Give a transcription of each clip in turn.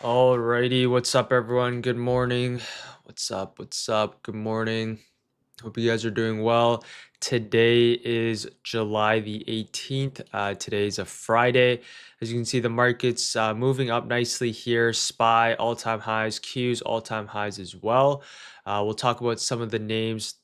Alrighty, what's up, everyone? Good morning. What's up? What's up? Good morning. Hope you guys are doing well. Today is July the 18th. Today is a Friday. As you can see, the market's moving up nicely here. SPY all-time highs, Qs all-time highs as well. We'll talk about some of the names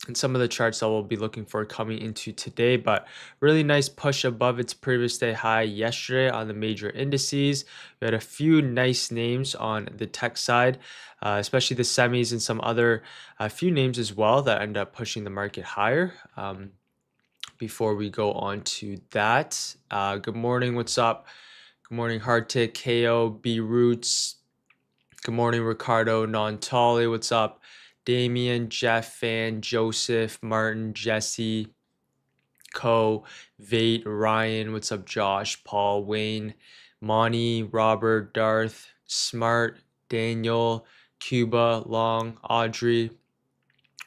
and some of the charts that we'll be looking for coming into today, but really nice push above its previous day high yesterday on the major indices. We had a few nice names on the tech side, especially the semis and some other few names as well that end up pushing the market higher. Before we go on to that, good morning, what's up? Good morning, Hardtick, KO, B Roots. Good morning, Ricardo Nontali. What's up? Damien, Jeff, Fan, Joseph, Martin, Jesse, Co, Vate, Ryan. What's up, Josh, Paul, Wayne, Monty, Robert, Darth, Smart, Daniel, Cuba, Long, Audrey.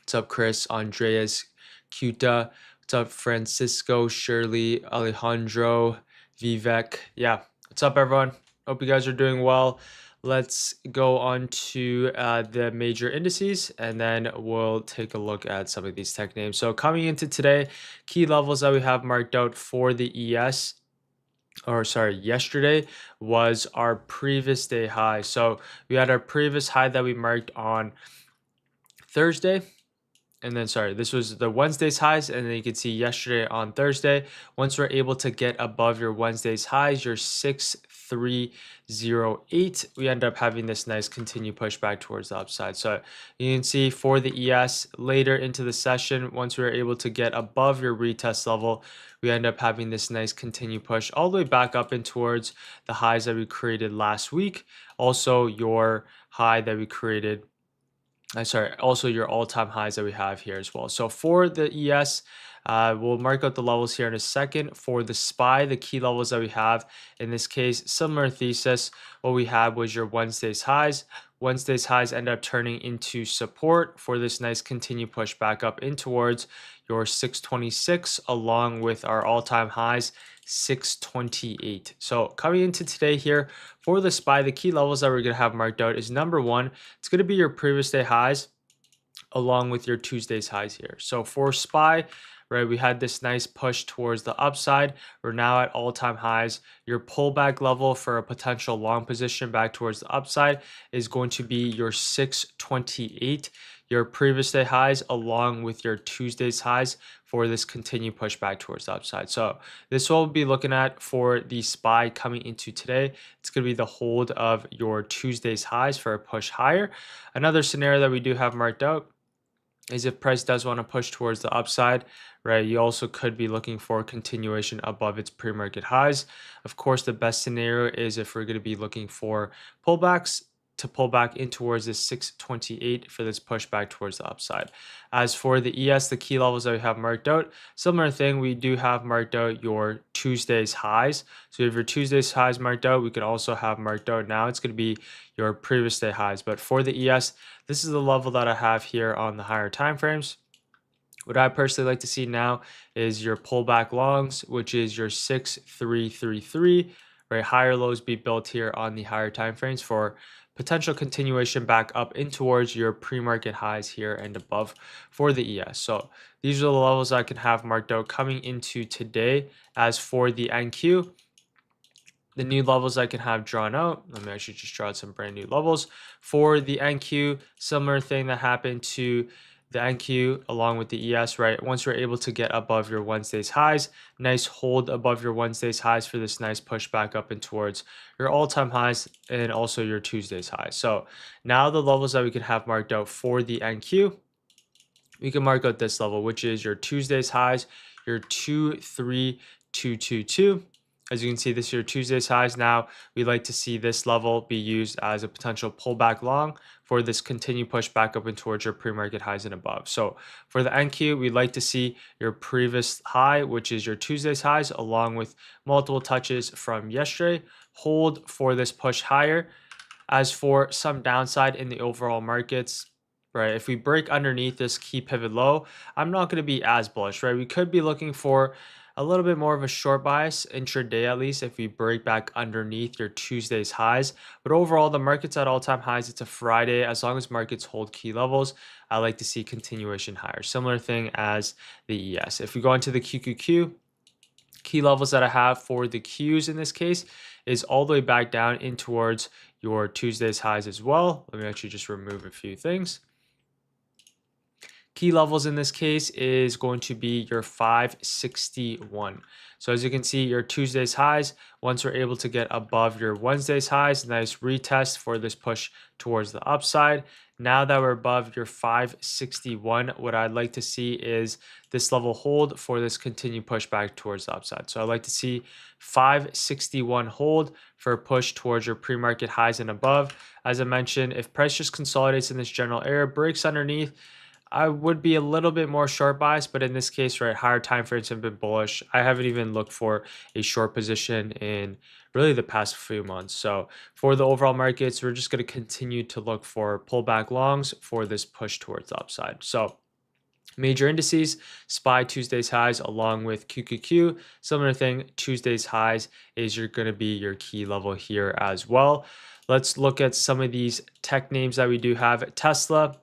What's up, Chris, Andreas, Cuta. What's up, Francisco, Shirley, Alejandro, Vivek. Yeah, what's up, everyone? Hope you guys are doing well. Let's go on to the major indices, and then we'll take a look at some of these tech names. So coming into today, key levels that we have marked out for the yesterday was our previous day high. So we had our previous high that we marked on Thursday. And then, this was the Wednesday's highs. And then you can see yesterday on Thursday, once we're able to get above your Wednesday's highs, your 6308, we end up having this nice continued push back towards the upside. So you can see for the ES later into the session, once we're able to get above your retest level, we end up having this nice continued push all the way back up and towards the highs that we created last week. Also, your high that we created also your all-time highs that we have here as well. So for the ES, we'll mark out the levels here in a second. For the SPY, the key levels that we have, in this case, similar thesis. What we had was your Wednesday's highs. Wednesday's highs end up turning into support for this nice continued push back up in towards your 626, along with our all-time highs, 628. So coming into today here for the SPY, the key levels that we're going to have marked out is number one, it's going to be your previous day highs along with your Tuesday's highs here. So for SPY, right, we had this nice push towards the upside. We're now at all-time highs. Your pullback level for a potential long position back towards the upside is going to be your 628. Your previous day highs along with your Tuesday's highs for this continued push back towards the upside. So this will be looking at for the SPY coming into today. It's going to be the hold of your Tuesday's highs for a push higher. Another scenario that we do have marked out is if price does want to push towards the upside, right, you also could be looking for continuation above its pre-market highs. Of course, the best scenario is if we're going to be looking for pullbacks to pull back in towards this 628 for this pushback towards the upside. As for the ES, the key levels that we have marked out, similar thing, we do have marked out your Tuesday's highs. So if your Tuesday's highs marked out, we can also have marked out now. It's going to be your previous day highs. But for the ES, this is the level that I have here on the higher time frames. What I personally like to see now is your pullback longs, which is your 6333, right? Higher lows be built here on the higher time frames for potential continuation back up in towards your pre-market highs here and above for the ES. So these are the levels I can have marked out coming into today. As for the NQ, the new levels I can have drawn out. Let me actually just draw out some brand new levels. For the NQ, similar thing that happened to the NQ along with the ES, right? Once you're able to get above your Wednesday's highs, nice hold above your Wednesday's highs for this nice push back up and towards your all-time highs and also your Tuesday's highs. So now the levels that we can have marked out for the NQ, we can mark out this level, which is your Tuesday's highs, your 23222. As you can see, this is your Tuesday's highs. Now we like to see this level be used as a potential pullback long for this continued push back up and towards your pre-market highs and above. So for the NQ, we'd like to see your previous high, which is your Tuesday's highs, along with multiple touches from yesterday, hold for this push higher. As for some downside in the overall markets, right? If we break underneath this key pivot low, I'm not going to be as bullish, right? We could be looking for a little bit more of a short bias intraday, at least if we break back underneath your Tuesday's highs. But overall, the market's at all-time highs. It's a Friday. As long as markets hold key levels, I like to see continuation higher. Similar thing as the ES. If we go into the QQQ, key levels that I have for the Qs in this case is all the way back down in towards your Tuesday's highs as well. Let me actually just remove a few things. Key levels in this case is going to be your 561. So as you can see, your Tuesday's highs, once we're able to get above your Wednesday's highs, nice retest for this push towards the upside. Now that we're above your 561, what I'd like to see is this level hold for this continued push back towards the upside. So I'd like to see 561 hold for a push towards your pre-market highs and above. As I mentioned, if price just consolidates in this general area, breaks underneath, I would be a little bit more short biased, but in this case, right, higher time frames have been bullish. I haven't even looked for a short position in really the past few months. So for the overall markets, we're just going to continue to look for pullback longs for this push towards the upside. So major indices, SPY Tuesday's highs along with QQQ. Similar thing, Tuesday's highs is going to be your key level here as well. Let's look at some of these tech names that we do have. Tesla.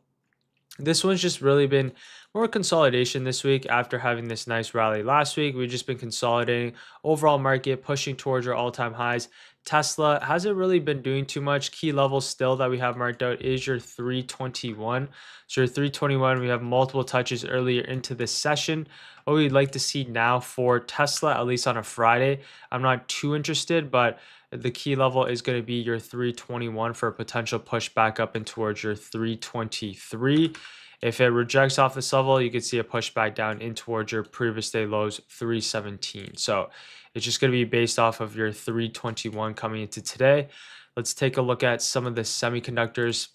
This one's just really been more consolidation this week after having this nice rally last week. We've just been consolidating overall market, pushing towards our all-time highs. Tesla hasn't really been doing too much. Key levels still that we have marked out is your 321. So your 321, we have multiple touches earlier into this session. What we'd like to see now for Tesla, at least on a Friday, I'm not too interested, but the key level is going to be your 321 for a potential push back up and towards your 323. If it rejects off this level, you could see a push back down in towards your previous day lows, 317. So it's just going to be based off of your 321 coming into today. Let's take a look at some of the semiconductors.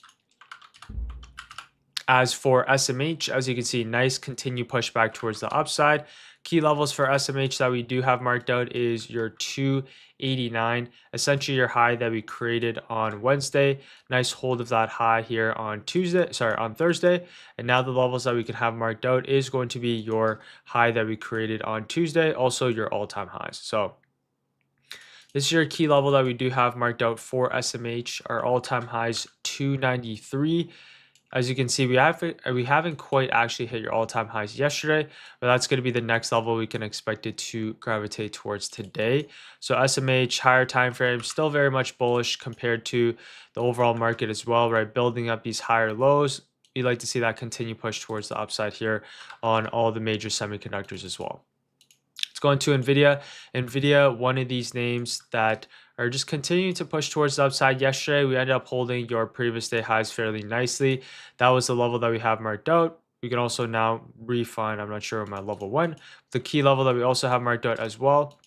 As for SMH, as you can see, nice continued pushback towards the upside. Key levels for SMH that we do have marked out is your 289, essentially your high that we created on Wednesday. Nice hold of that high here on Thursday. And now the levels that we can have marked out is going to be your high that we created on Tuesday, also your all-time highs. So this is your key level that we do have marked out for SMH. Our all-time highs 293. As you can see, we haven't quite actually hit your all-time highs yesterday, but that's going to be the next level we can expect it to gravitate towards today. So SMH, higher time frame, still very much bullish compared to the overall market as well, right? Building up these higher lows. You'd like to see that continue push towards the upside here on all the major semiconductors as well. Let's go into Nvidia. Nvidia, one of these names that are just continuing to push towards the upside. Yesterday, we ended up holding your previous day highs fairly nicely. That was the level that we have marked out. We can also now refine, I'm not sure where my level went. The key level that we also have marked out as well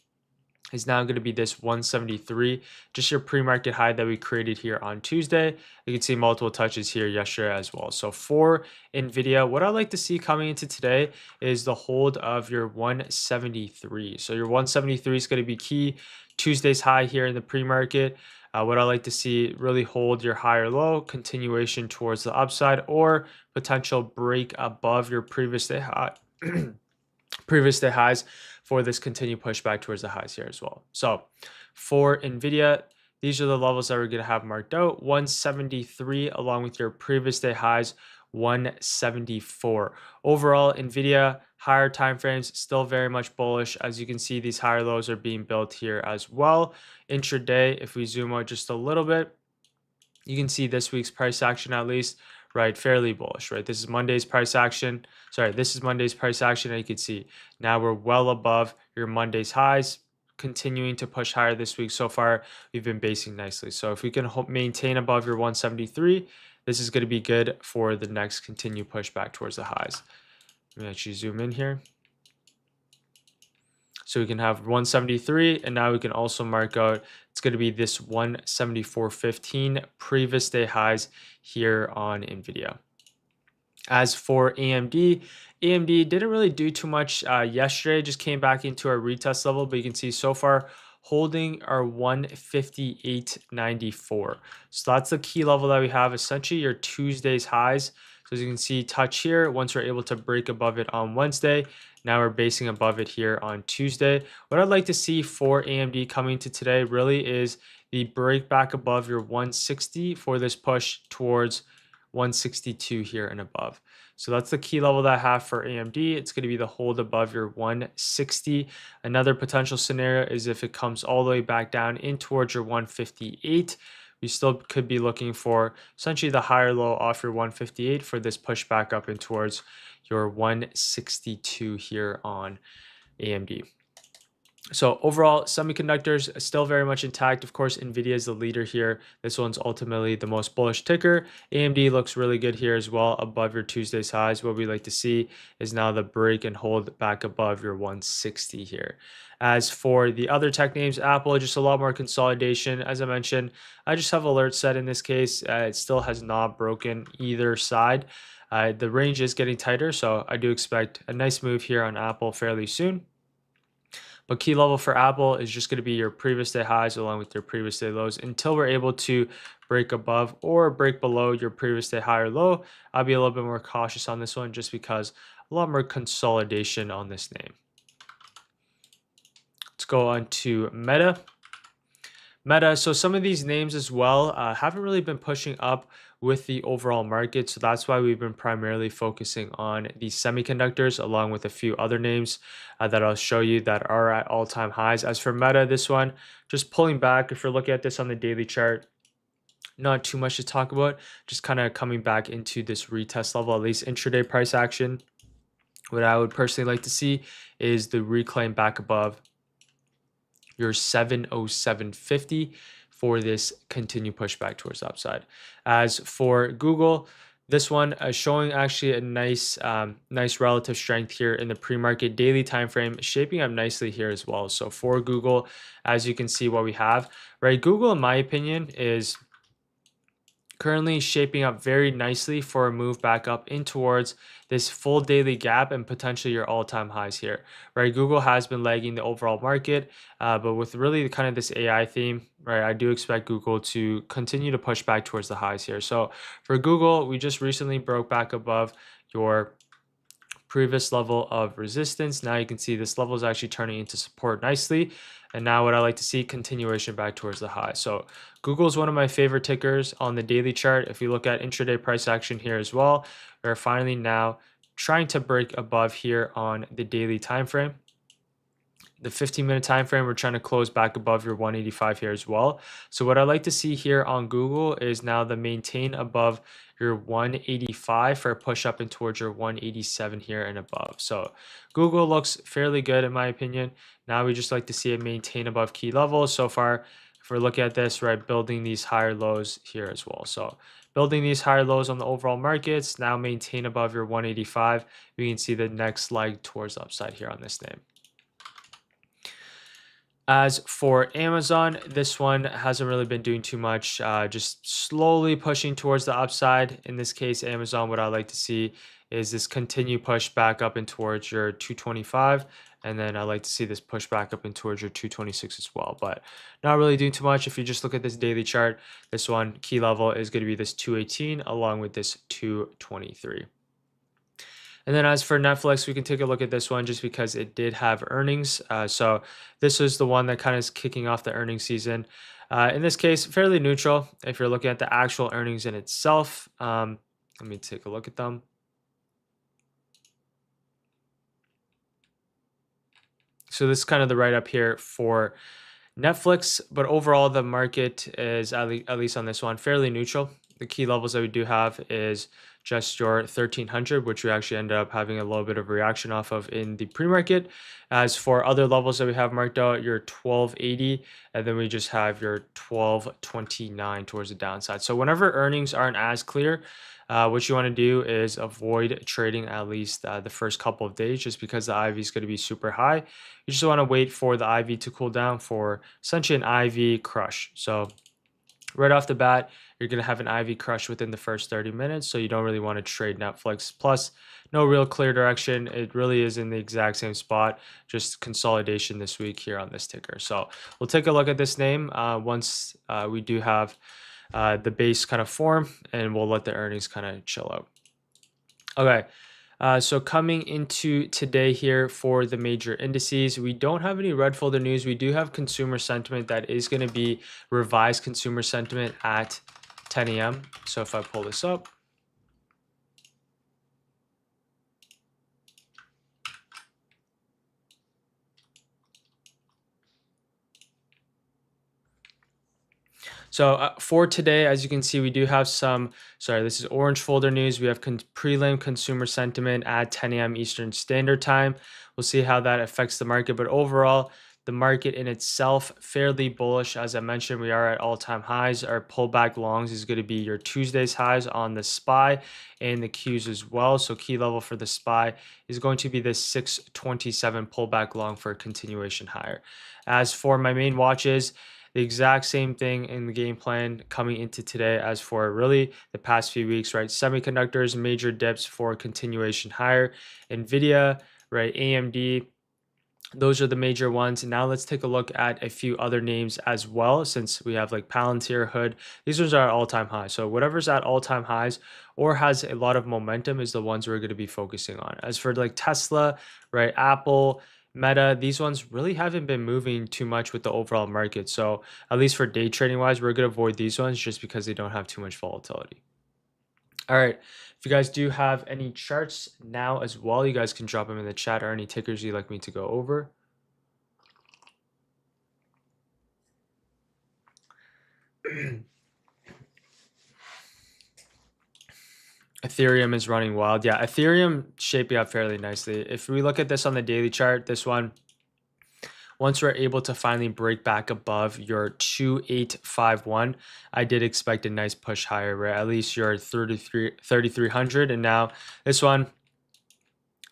is now going to be this 173, just your pre-market high that we created here on Tuesday. You can see multiple touches here yesterday as well. So for Nvidia, what I'd like to see coming into today is the hold of your 173. So your 173 is going to be key. Tuesday's high here in the pre-market. What I like to see, really hold your higher low, continuation towards the upside, or potential break above your previous day high. Previous day highs for this continued pushback towards the highs here as well. So for Nvidia, these are the levels that we're going to have marked out. 173 along with your previous day highs, 174. Overall, Nvidia, higher time frames, still very much bullish. As you can see, these higher lows are being built here as well. Intraday, if we zoom out just a little bit, you can see this week's price action at least, right? Fairly bullish, right? This is Monday's price action. This is Monday's price action. And you can see now we're well above your Monday's highs, continuing to push higher this week. So far, we've been basing nicely. So if we can maintain above your 173, this is going to be good for the next continued pushback towards the highs. Let me actually zoom in here. So we can have 173, and now we can also mark out, it's going to be this 174.15 previous day highs here on Nvidia. As for AMD, AMD didn't really do too much yesterday, just came back into our retest level, but you can see so far holding our 158.94. So that's the key level that we have, essentially your Tuesday's highs. So as you can see, touch here, once we're able to break above it on Wednesday, now we're basing above it here on Tuesday. What I'd like to see for AMD coming to today really is the break back above your 160 for this push towards 162 here and above. So that's the key level that I have for AMD. It's going to be the hold above your 160. Another potential scenario is if it comes all the way back down in towards your 158. We still could be looking for essentially the higher low off your 158 for this push back up in towards your 162 here on AMD. So overall, semiconductors still very much intact. Of course, Nvidia is the leader here. This one's ultimately the most bullish ticker. AMD looks really good here as well above your Tuesday's highs. What we like to see is now the break and hold back above your 160 here. As for the other tech names, Apple, just a lot more consolidation. As I mentioned, I just have alerts set in this case. It still has not broken either side. The range is getting tighter, so I do expect a nice move here on Apple fairly soon. But key level for Apple is just going to be your previous day highs along with your previous day lows until we're able to break above or break below your previous day high or low. I'll be a little bit more cautious on this one just because a lot more consolidation on this name. Let's go on to Meta. So some of these names as well haven't really been pushing up with the overall market. So that's why we've been primarily focusing on the semiconductors along with a few other names that I'll show you that are at all-time highs. As for Meta, this one, just pulling back, if you're looking at this on the daily chart, not too much to talk about, just kind of coming back into this retest level, at least intraday price action. What I would personally like to see is the reclaim back above your 707.50 for this continued pushback towards the upside. As for Google, this one is showing actually a nice relative strength here in the pre-market daily time frame, shaping up nicely here as well. So for Google, as you can see what we have, right? Google, in my opinion, is currently shaping up very nicely for a move back up in towards this full daily gap and potentially your all-time highs here, right? Google has been lagging the overall market, but with really kind of this AI theme, right, I do expect Google to continue to push back towards the highs here. So for Google, we just recently broke back above your previous level of resistance. Now you can see this level is actually turning into support nicely. And now what I like to see, continuation back towards the high. So Google is one of my favorite tickers on the daily chart. If you look at intraday price action here as well, we're finally now trying to break above here on the daily time frame. The 15-minute time frame, we're trying to close back above your 185 here as well. So what I like to see here on Google is now the maintain above your 185 for a push up and towards your 187 here and above. So Google looks fairly good in my opinion. Now we just like to see it maintain above key levels. So far, if we're looking at this, right, building these higher lows here as well. So building these higher lows on the overall markets, now maintain above your 185. We can see the next leg towards the upside here on this name. As for Amazon, this one hasn't really been doing too much, just slowly pushing towards the upside. In this case, Amazon, what I like to see is this continued push back up and towards your 225. And then I like to see this push back up and towards your 226 as well, but not really doing too much. If you just look at this daily chart, this one key level is going to be this 218 along with this 223. And then as for Netflix, we can take a look at this one just because it did have earnings. So this is the one that kind of is kicking off the earnings season. In this case, fairly neutral. If you're looking at the actual earnings in itself, let me take a look at them. So this is kind of the write-up here for Netflix, but overall the market is, at least on this one, fairly neutral. The key levels that we do have is just your 1300, which we actually ended up having a little bit of reaction off of in the pre-market. As for other levels that we have marked out, your 1280, and then we just have your 1229 towards the downside. So whenever earnings aren't as clear, what you want to do is avoid trading at least the first couple of days, just because the IV is going to be super high. You just want to wait for the IV to cool down for essentially an IV crush. So right off the bat, you're going to have an IV crush within the first 30 minutes, so you don't really want to trade Netflix. Plus, no real clear direction. It really is in the exact same spot, just consolidation this week here on this ticker. So we'll take a look at this name once we do have the base kind of form, and we'll let the earnings kind of chill out. Okay. So coming into today here for the major indices, we don't have any red folder news. We do have consumer sentiment that is going to be revised consumer sentiment at 10 a.m. So if I pull this up, so for today, as you can see, we do have some, sorry, this is orange folder news. We have prelim consumer sentiment at 10 a.m. Eastern Standard Time. We'll see how that affects the market. But overall, the market in itself, fairly bullish. As I mentioned, we are at all-time highs. Our pullback longs is going to be your Tuesday's highs on the SPY and the Qs as well. So key level for the SPY is going to be this 627 pullback long for a continuation higher. As for my main watches, the exact same thing in the game plan coming into today as for really the past few weeks, right? Semiconductors, major dips for continuation higher. Nvidia, right? AMD, those are the major ones. Now let's take a look at a few other names as well, since we have like Palantir, Hood. These ones are at all-time highs. So whatever's at all-time highs or has a lot of momentum is the ones we're going to be focusing on. As for like Tesla, right? Apple, Meta, these ones really haven't been moving too much with the overall market. So at least for day trading wise, we're going to avoid these ones just because they don't have too much volatility. All right. If you guys do have any charts now as well, you guys can drop them in the chat or any tickers you'd like me to go over. Ethereum is running wild. Yeah, Ethereum shaping up fairly nicely. If we look at this on the daily chart, this one, once we're able to finally break back above your 2851, I did expect a nice push higher, right? At least your 3300. And now this one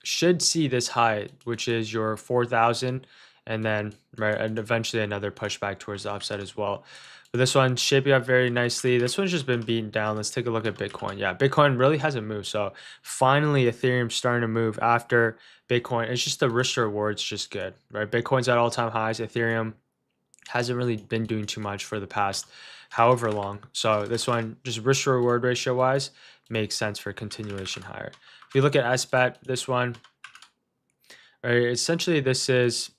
should see this high, which is your 4,000. And then, right, and eventually another pushback towards the upside as well. But this one shaping up very nicely. This one's just been beaten down. Let's take a look at Bitcoin. Yeah, Bitcoin really hasn't moved. So finally, Ethereum's starting to move after Bitcoin. It's just the risk to reward's just good, right? Bitcoin's at all-time highs. Ethereum hasn't really been doing too much for the past however long. So this one, just risk to reward ratio wise, makes sense for continuation higher. If you look at SBET, this one, right, essentially this is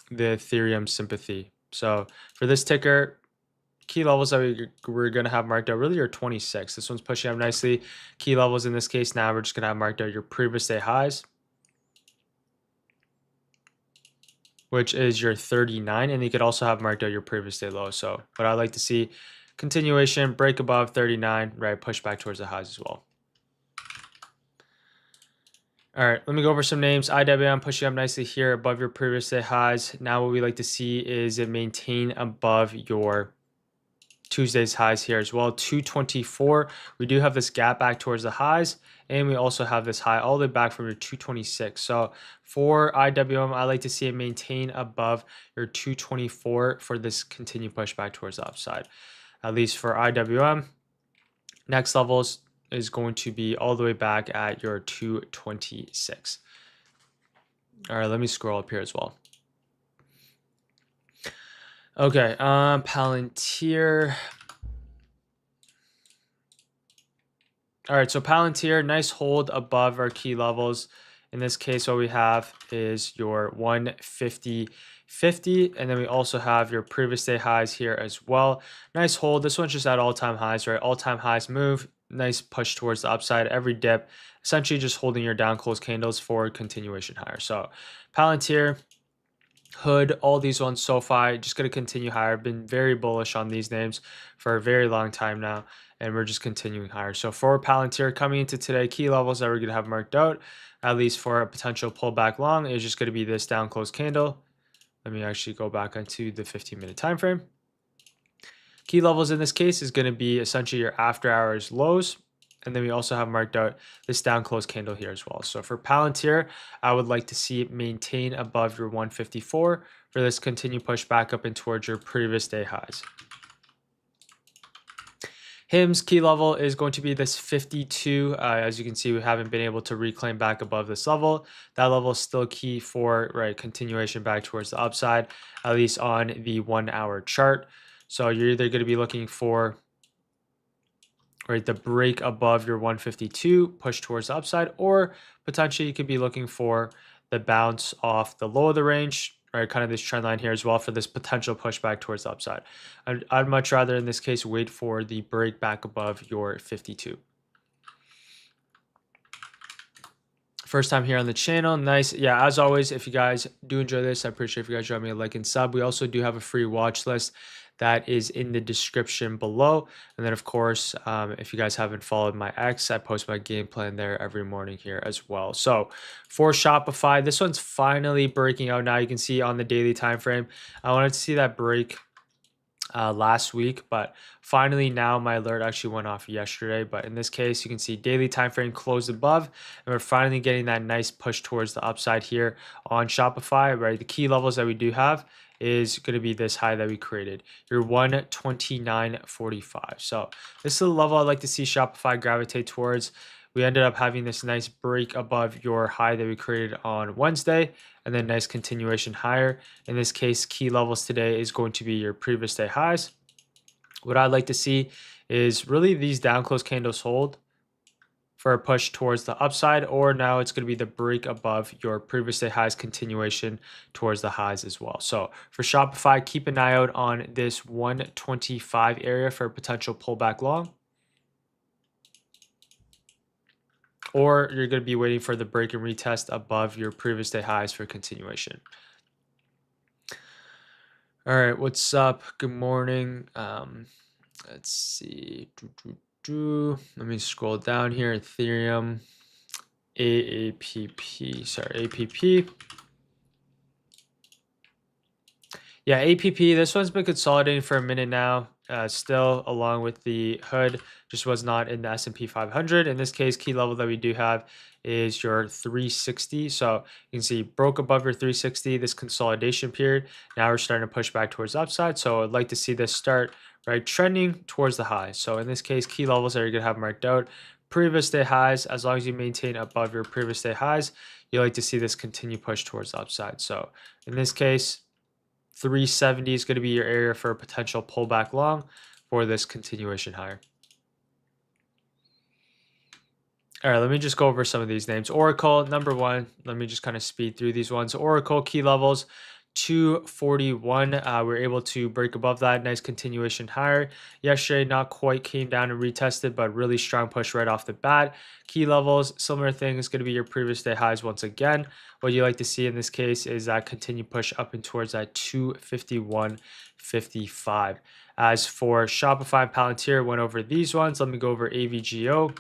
the Ethereum sympathy. So for this ticker, key levels that we're going to have marked out really are 26. This one's pushing up nicely. Key levels in this case now, we're just going to have marked out your previous day highs, which is your 39. And you could also have marked out your previous day low. So what I like to see, continuation, break above 39, right? Push back towards the highs as well. All right, let me go over some names. IWM pushing up nicely here above your previous day highs. Now what we like to see is it maintain above your Tuesday's highs here as well. 224. We do have this gap back towards the highs, and we also have this high all the way back from your 226. So for IWM, I like to see it maintain above your 224 for this continued pushback towards the upside. At least for IWM, next levels is going to be all the way back at your 226. All right, let me scroll up here as well. Okay, Palantir. All right, so Palantir, nice hold above our key levels. In this case, what we have is your 150.50, and then we also have your previous day highs here as well. Nice hold. This one's just at all-time highs, right? All-time highs move. Nice push towards the upside. Every dip, essentially just holding your down close candles for continuation higher. So Palantir, Hood, all these ones, SoFi, just going to continue higher. Been very bullish on these names for a very long time now, and we're just continuing higher. So for Palantir coming into today, key levels that we're going to have marked out, at least for a potential pullback long, is just going to be this down close candle. Let me actually go back onto the 15-minute time frame. Key levels in this case is going to be essentially your after hours lows. And then we also have marked out this down close candle here as well. So for Palantir, I would like to see it maintain above your 154 for this continued push back up and towards your previous day highs. HIM's key level is going to be this 52. As you can see, we haven't been able to reclaim back above this level. That level is still key for continuation back towards the upside, at least on the 1 hour chart. So you're either going to be looking for right, the break above your 152, push towards the upside, or potentially you could be looking for the bounce off the low of the range, right, kind of this trend line here as well for this potential pushback towards the upside. I'd much rather in this case wait for the break back above your 52. First time here on the channel, nice. Yeah, as always, if you guys do enjoy this, I appreciate if you guys drop me a like and sub. We also do have a free watch list that is in the description below. And then of course, if you guys haven't followed my X, I post my game plan there every morning here as well. So for Shopify, this one's finally breaking out now. You can see on the daily time frame. I wanted to see that break last week, but finally now my alert actually went off yesterday. But in this case, you can see daily time frame closed above, and we're finally getting that nice push towards the upside here on Shopify, right? The key levels that we do have is going to be this high that we created, your 129.45. So this is the level I'd like to see Shopify gravitate towards. We ended up having this nice break above your high that we created on Wednesday, and then nice continuation higher. In this case, key levels today is going to be your previous day highs. What I'd like to see is really these down close candles hold for a push towards the upside, or now it's going to be the break above your previous day highs, continuation towards the highs as well. So for Shopify, keep an eye out on this 125 area for a potential pullback long, or you're going to be waiting for the break and retest above your previous day highs for continuation. All right, what's up? Good morning. Let's see. Let me scroll down here. Ethereum, APP. Yeah, APP, this one's been consolidating for a minute now, still along with the hood, just was not in the S&P 500. In this case, key level that we do have is your 360. So you can see broke above your 360, this consolidation period. Now we're starting to push back towards the upside. So I'd like to see this start, right, trending towards the high. So in this case, key levels that you're gonna have marked out, previous day highs, as long as you maintain above your previous day highs, you like to see this continue push towards the upside. So in this case, 370 is going to be your area for a potential pullback long for this continuation higher. All right, let me just go over some of these names. Oracle, number one, let me just kind of speed through these ones. Oracle key levels, 241. We're able to break above that. Nice continuation higher. Yesterday, not quite came down and retested, but really strong push right off the bat. Key levels, similar thing is going to be your previous day highs once again. What you like to see in this case is that continued push up and towards that 251.55. As for Shopify and Palantir, went over these ones. Let me go over AVGO.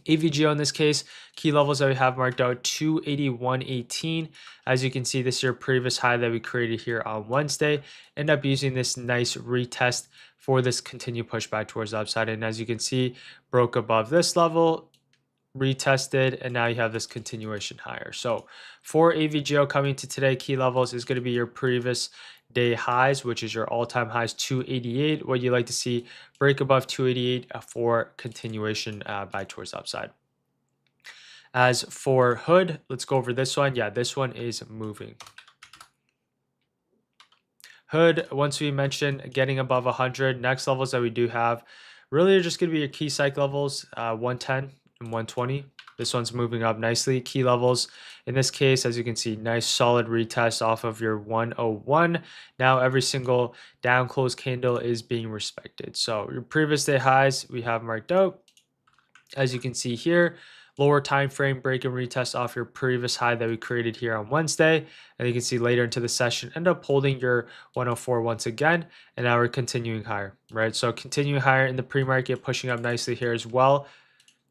AVGO in this case, key levels that we have marked out 281.18. As you can see, this is your previous high that we created here on Wednesday. End up using this nice retest for this continued pushback towards the upside. And as you can see, broke above this level, retested, and now you have this continuation higher. So for AVGO coming to today, key levels is going to be your previous day highs, which is your all-time highs 288. What you like to see, break above 288 for continuation back towards the upside. As for hood, let's go over this one. Yeah, this one is moving. Hood, once we mentioned getting above 100, next levels that we do have really are just going to be your key psych levels, 110 and 120. This one's moving up nicely. Key levels, in this case, as you can see, nice solid retest off of your 101. Now every single down close candle is being respected. So your previous day highs we have marked out. As you can see here, lower time frame break and retest off your previous high that we created here on Wednesday. And you can see later into the session, end up holding your 104 once again. And now we're continuing higher, right? So continuing higher in the pre-market, pushing up nicely here as well.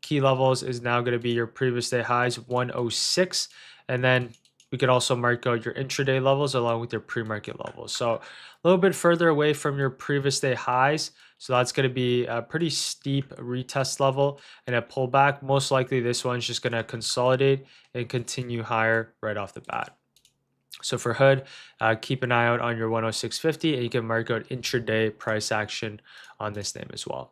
Key levels is now going to be your previous day highs 106, and then we could also mark out your intraday levels along with your pre-market levels. So a little bit further away from your previous day highs, so that's going to be a pretty steep retest level and a pullback. Most likely this one's just going to consolidate and continue higher right off the bat. So for hood, keep an eye out on your 106.50, and you can mark out intraday price action on this name as well.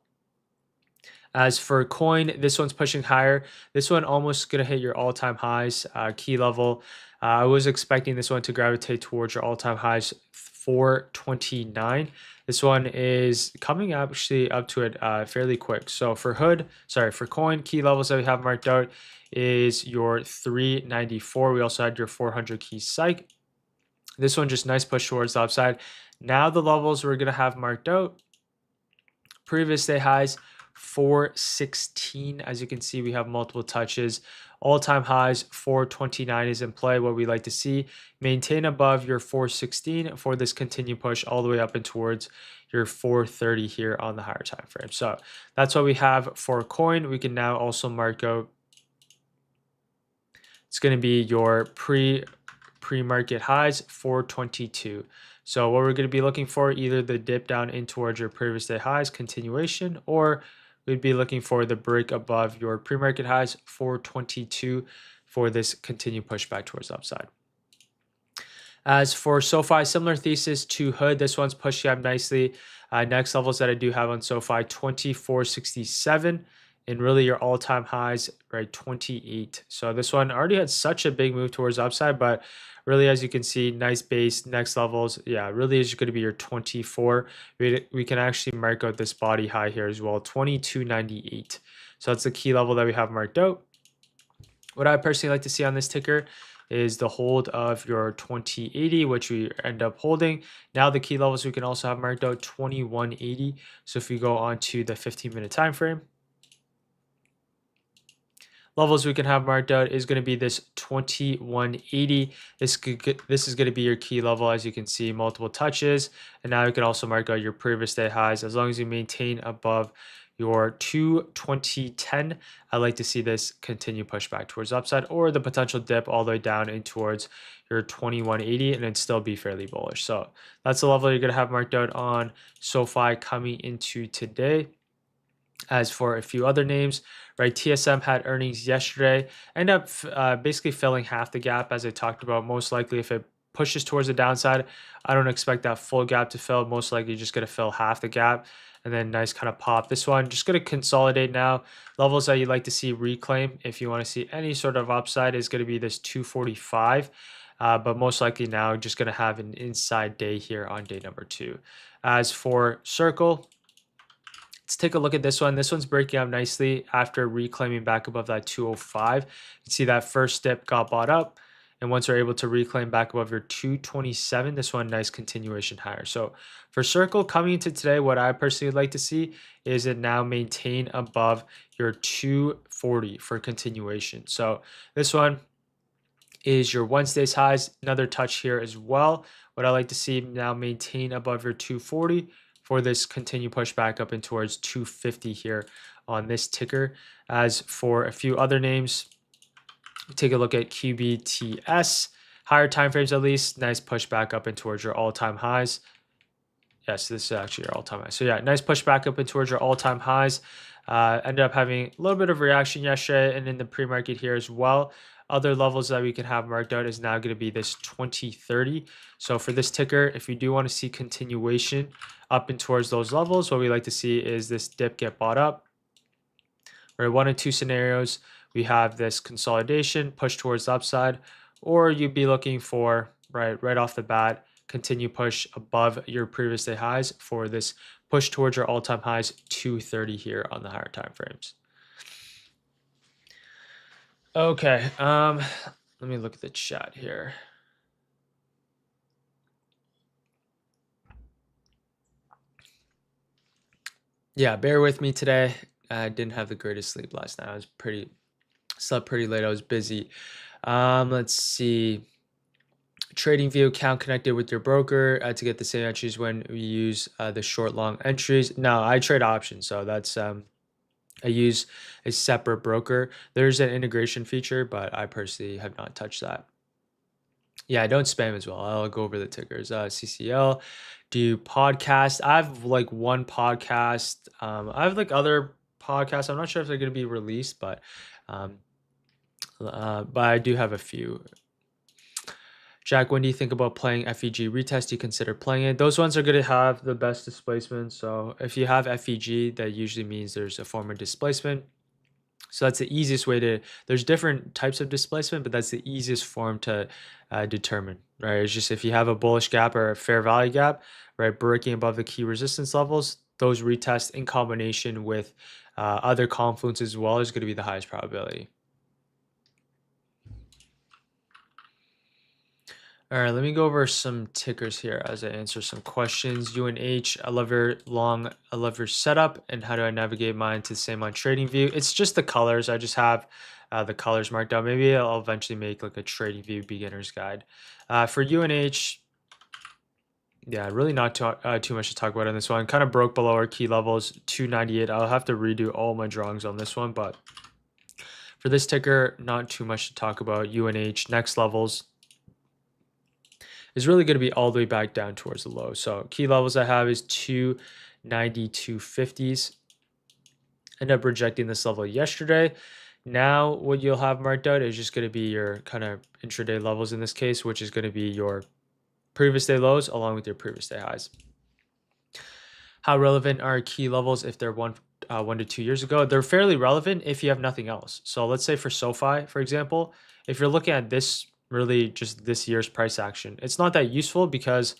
As for coin, this one's pushing higher. This one almost going to hit your all-time highs. Key level I was expecting this one to gravitate towards your all-time highs 429. This one is coming actually up to it fairly quick. So for coin, key levels that we have marked out is your 394. We also had your 400 key psych. This one just nice push towards the upside. Now the levels we're going to have marked out, previous day highs 416. As you can see, we have multiple touches. All-time highs 429 is in play. What we like to see, maintain above your 416 for this continued push all the way up and towards your 430 here on the higher time frame. So that's what we have for coin. We can now also mark out, it's going to be your pre-market highs 422. So what we're going to be looking for, either the dip down in towards your previous day highs, continuation, or we'd be looking for the break above your pre-market highs 422 for this continued pushback towards the upside. As for SoFi, similar thesis to Hood. This one's pushing up nicely. Next levels that I do have on SoFi, 2467. And really your all-time highs, right, 28. So this one already had such a big move towards upside, but really, as you can see, nice base. Next levels, yeah, really is going to be your 24. We can actually mark out this body high here as well, 2298. So that's the key level that we have marked out. What I personally like to see on this ticker is the hold of your 2080, which we end up holding. Now the key levels we can also have marked out 2180. So if we go on to the 15-minute time frame, levels we can have marked out is going to be this 2180. This is going to be your key level. As you can see, multiple touches, and now you can also mark out your previous day highs. As long as you maintain above your 22010, I like to see this continue push back towards upside, or the potential dip all the way down in towards your 2180 and then still be fairly bullish. So that's the level you're going to have marked out on SoFi coming into today. As for a few other names, right, TSM had earnings yesterday, end up basically filling half the gap as I talked about. Most likely if it pushes towards the downside, I don't expect that full gap to fill. Most likely just going to fill half the gap and then nice kind of pop. This one just going to consolidate now. Levels that you'd like to see reclaim if you want to see any sort of upside is going to be this 245. But most likely now just going to have an inside day here on day number 2. As for Circle, let's take a look at this one. This one's breaking out nicely after reclaiming back above that 205. You can see that first dip got bought up. And once we're able to reclaim back above your 227, this one, nice continuation higher. So for Circle coming into today, what I personally would like to see is it now maintain above your 240 for continuation. So this one is your Wednesday's highs. Another touch here as well. What I like to see now maintain above your 240 for this continued push back up and towards 250 here on this ticker. As for a few other names, take a look at QBTS, higher time frames at least, nice push back up and towards your all-time highs. Yes, this is actually your all-time high. So yeah, nice push back up and towards your all-time highs. Ended up having a little bit of reaction yesterday and in the pre-market here as well. Other levels that we can have marked out is now going to be this 2030. So for this ticker, if you do want to see continuation up and towards those levels, what we like to see is this dip get bought up. Right, 1 and 2 scenarios, we have this consolidation, push towards the upside, or you'd be looking for, right off the bat, continue push above your previous day highs for this push towards your all-time highs 230 here on the higher time frames. Okay, let me look at the chat here. Yeah, bear with me today. I didn't have the greatest sleep last night. Slept pretty late. I was busy. Let's see. Trading view account connected with your broker to get the same entries when we use the short long entries. No, I trade options, so that's I use a separate broker. There's an integration feature, but I personally have not touched that. Yeah, don't spam as well. I'll go over the tickers. CCL, do podcast. I have like one podcast. I have like other podcasts. I'm not sure if they're going to be released, but I do have a few. Jack, when do you think about playing FEG retest? Do you consider playing it? Those ones are going to have the best displacement. So if you have FEG, that usually means there's a form of displacement. So that's the easiest way to, there's different types of displacement, but that's the easiest form to determine, right? It's just if you have a bullish gap or a fair value gap, right, breaking above the key resistance levels, those retests in combination with other confluence as well is going to be the highest probability. All right, let me go over some tickers here as I answer some questions. UNH, I love your setup, and how do I navigate mine to the same on trading view? It's just the colors. I just have the colors marked out. Maybe I'll eventually make like a trading view beginner's guide. For UNH, yeah, really not too much to talk about on this one. Kind of broke below our key levels, 298. I'll have to redo all my drawings on this one, but for this ticker, not too much to talk about. UNH, next levels is really going to be all the way back down towards the low. So key levels I have is 292.50s. Ended up rejecting this level yesterday. Now what you'll have marked out is just going to be your kind of intraday levels in this case, which is going to be your previous day lows along with your previous day highs. How relevant are key levels if they're 1 to 2 years ago? They're fairly relevant if you have nothing else. So let's say for SoFi, for example, if you're looking at this, really just this year's price action, it's not that useful because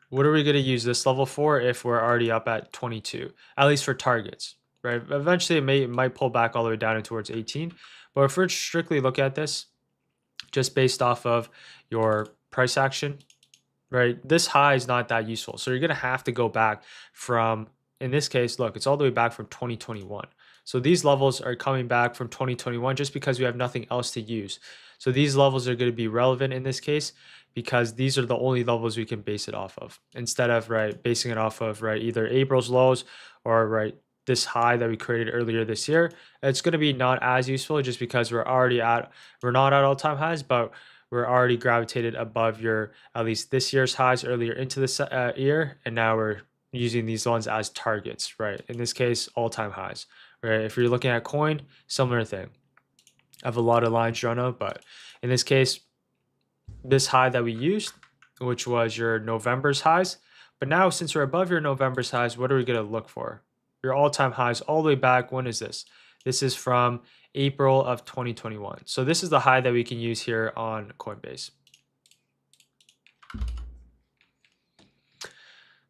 what are we going to use this level for if we're already up at 22, at least for targets, right? Eventually it might pull back all the way down and towards 18. But if we're strictly looking at this just based off of your price action, right? This high is not that useful. So you're going to have to go back from, in this case, look, it's all the way back from 2021. So these levels are coming back from 2021 just because we have nothing else to use. So these levels are going to be relevant in this case because these are the only levels we can base it off of instead of, right, basing it off of, right, either April's lows or, right, this high that we created earlier this year. It's going to be not as useful just because we're not at all-time highs, but we're already gravitated above your, at least this year's highs earlier into this year, and now we're using these ones as targets, right? In this case, all-time highs, right? If you're looking at coin, similar thing. I have a lot of lines drawn out, but in this case, this high that we used, which was your November's highs, but now since we're above your November's highs, what are we going to look for? Your all-time highs all the way back. When is this? This is from April of 2021. So this is the high that we can use here on Coinbase.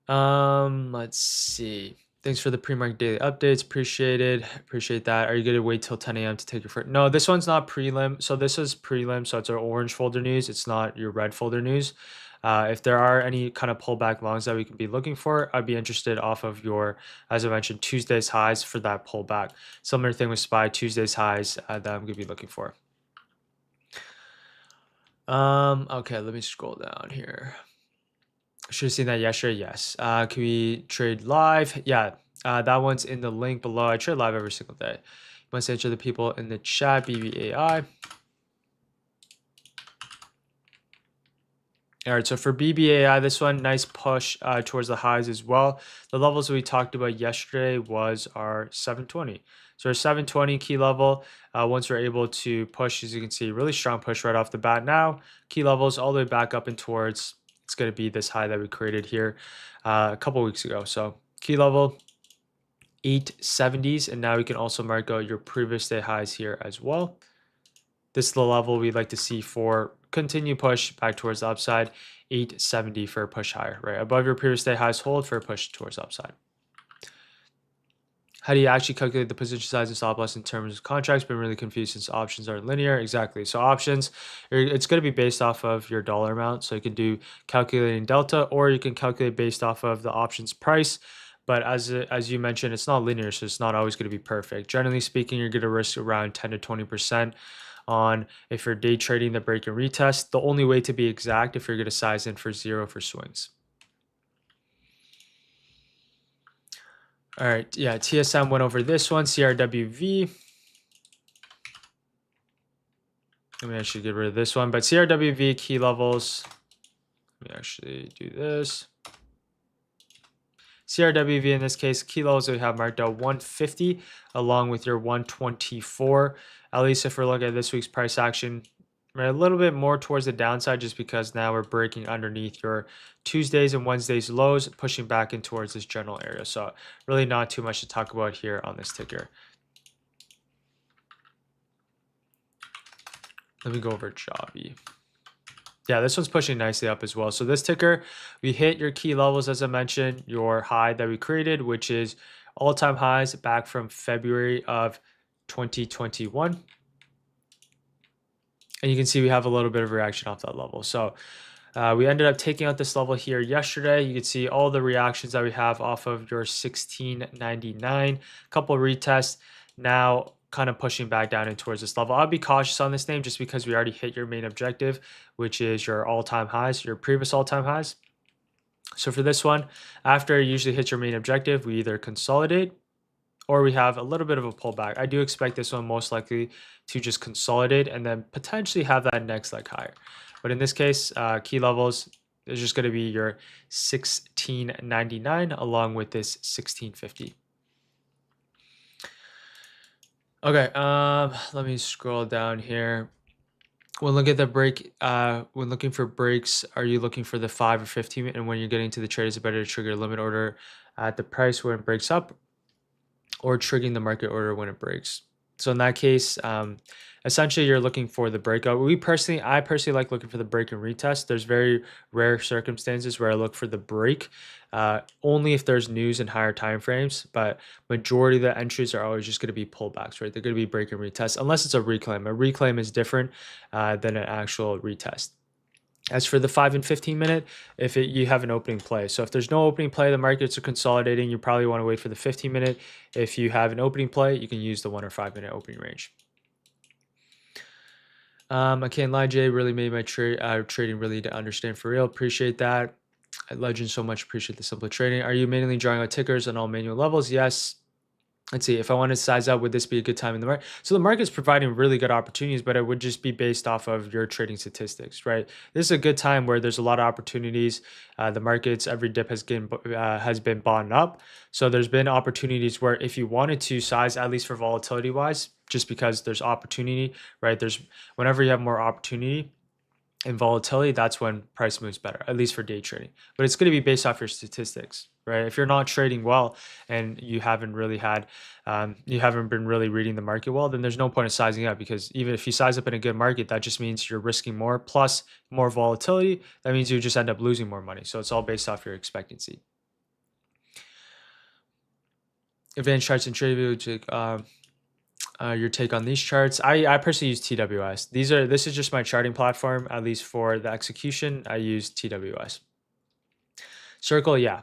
Let's see. Thanks for the pre-market daily updates. Appreciate that. Are you going to wait till 10 a.m. to take your first? No, this one's not prelim. So this is prelim. So it's our orange folder news. It's not your red folder news. If there are any kind of pullback longs that we could be looking for, I'd be interested off of your, as I mentioned, Tuesday's highs for that pullback. Similar thing with SPY, Tuesday's highs that I'm going to be looking for. Okay, let me scroll down here. Should have seen that yesterday. Yes. Can we trade live? Yeah. That one's in the link below. I trade live every single day. Want to say to the people in the chat, BBAI. All right, so for BBAI, this one, nice push towards the highs as well. The levels we talked about yesterday was our 720. So our 720 key level, once we're able to push, as you can see, really strong push right off the bat now. Key levels all the way back up and towards, it's going to be this high that we created here a couple weeks ago. So key level, 870s, and now we can also mark out your previous day highs here as well. This is the level we'd like to see for continued push back towards the upside, 870 for a push higher, right? Above your previous day highs, hold for a push towards the upside. How do you actually calculate the position size and stop loss in terms of contracts? Been really confused since options are linear. Exactly. So options, it's going to be based off of your dollar amount. So you can do calculating delta, or you can calculate based off of the options price. But as you mentioned, it's not linear, so it's not always going to be perfect. Generally speaking, you're going to risk around 10 to 20% on if you're day trading the break and retest. The only way to be exact if you're going to size in for 0 for swings. All right, yeah, TSM went over this one, CRWV. Let me actually get rid of this one, but CRWV key levels. Let me actually do this. CRWV in this case, key levels we have marked out 150 along with your 124. At least if we're looking at this week's price action, we're a little bit more towards the downside just because now we're breaking underneath your Tuesdays and Wednesdays lows, pushing back in towards this general area. So really not too much to talk about here on this ticker. Let me go over Jobby. Yeah, this one's pushing nicely up as well. So this ticker, we hit your key levels, as I mentioned, your high that we created, which is all-time highs back from February of 2021. And you can see we have a little bit of reaction off that level. So we ended up taking out this level here yesterday. You can see all the reactions that we have off of your 1699, couple retests. Now kind of pushing back down in towards this level. I'll be cautious on this name just because we already hit your main objective, which is your all-time highs, your previous all-time highs. So for this one, after you usually hit your main objective, we either consolidate or we have a little bit of a pullback. I do expect this one most likely to just consolidate and then potentially have that next leg higher. But in this case, key levels is just going to be your 1699 along with this 1650. Okay, let me scroll down here. When looking at the break, when looking for breaks, are you looking for the 5 or 15 minute? And when you're getting to the trade, is it better to trigger a limit order at the price when it breaks up, or triggering the market order when it breaks? So in that case, essentially you're looking for the breakout. I personally like looking for the break and retest. There's very rare circumstances where I look for the break, only if there's news in higher time frames. But majority of the entries are always just going to be pullbacks, right? They're going to be break and retest, unless it's a reclaim. A reclaim is different than an actual retest. As for the 5 and 15 minute, you have an opening play. So if there's no opening play, the markets are consolidating, you probably want to wait for the 15 minute. If you have an opening play, you can use the 1 or 5 minute opening range. I can't lie, Jay, really made my trading really to understand for real. Appreciate that. Legend so much. Appreciate the simple trading. Are you mainly drawing out tickers on all manual levels? Yes. Let's see, if I wanted to size up, would this be a good time in the market? So the market's providing really good opportunities, but it would just be based off of your trading statistics, right? This is a good time where there's a lot of opportunities. The markets, every dip has been bought up. So there's been opportunities where if you wanted to size, at least for volatility wise, just because there's opportunity, right? Whenever you have more opportunity and volatility, that's when price moves better, at least for day trading. But it's going to be based off your statistics, right? If you're not trading well and you haven't been really reading the market well, then there's no point in sizing up, because even if you size up in a good market, that just means you're risking more, plus more volatility. That means you just end up losing more money. So it's all based off your expectancy. Advanced charts and trade view, your take on these charts. I personally use TWS. This is just my charting platform. At least for the execution, I use TWS. Circle, yeah,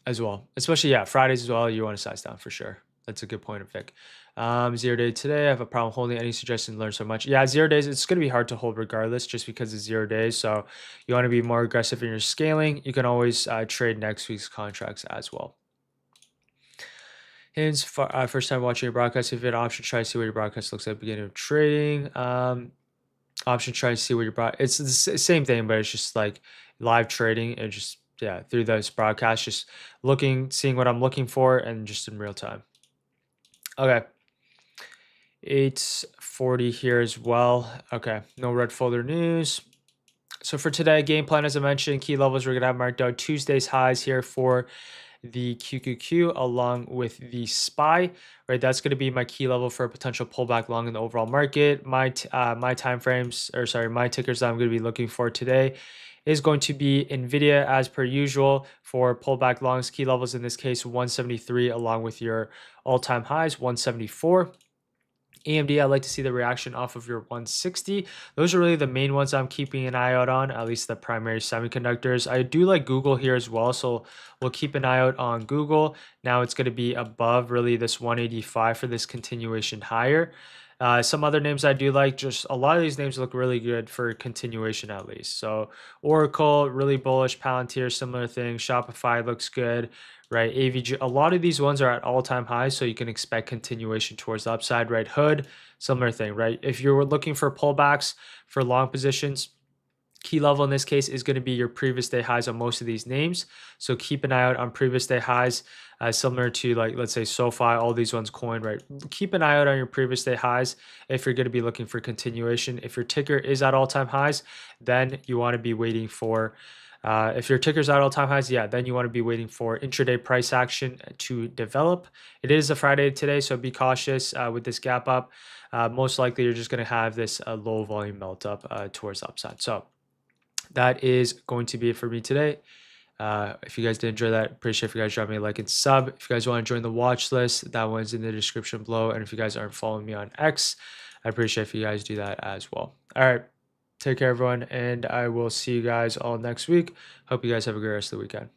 as well. Especially, yeah, Fridays as well. You want to size down for sure. That's a good point of Vic. 0 day today. I have a problem holding. Any suggestions? Learn so much. Yeah, 0 days. It's going to be hard to hold regardless, just because it's 0 days. So you want to be more aggressive in your scaling. You can always trade next week's contracts as well. Hints, first time watching your broadcast. If you had option, try to see what your broadcast looks like beginning of trading. Option, try to see what your it's the same thing, but it's just like live trading and just, yeah, through those broadcasts, just seeing what I'm looking for and just in real time. Okay. 8:40 here as well. Okay. No red folder news. So for today, game plan, as I mentioned, key levels we're going to have marked out. Tuesday's highs here for the QQQ along with the SPY, right? That's going to be my key level for a potential pullback long in the overall market. My tickers that I'm going to be looking for today is going to be Nvidia, as per usual, for pullback longs. Key levels in this case 173 along with your all-time highs 174. AMD, I'd like to see the reaction off of your 160. Those are really the main ones I'm keeping an eye out on, at least the primary semiconductors. I do like Google here as well, so we'll keep an eye out on Google. Now it's going to be above really this 185 for this continuation higher. Some other names I do like, just a lot of these names look really good for continuation at least. So Oracle, really bullish. Palantir, similar thing. Shopify looks good, right? AVG, a lot of these ones are at all-time highs, so you can expect continuation towards the upside, right? Hood, similar thing, right? If you're looking for pullbacks for long positions, key level in this case is going to be your previous day highs on most of these names. So keep an eye out on previous day highs, similar to, like, let's say SoFi, all these ones coin, right? Keep an eye out on your previous day highs if you're going to be looking for continuation. If your ticker is at all-time highs, then you want to be waiting for If your ticker's at all-time highs, yeah, then you want to be waiting for intraday price action to develop. It is a Friday today, so be cautious with this gap up. Most likely, you're just going to have this low volume melt up towards the upside. So that is going to be it for me today. If you guys did enjoy that, appreciate if you guys drop me a like and sub. If you guys want to join the watch list, that one's in the description below. And if you guys aren't following me on X, I appreciate if you guys do that as well. All right. Take care, everyone. And I will see you guys all next week. Hope you guys have a great rest of the weekend.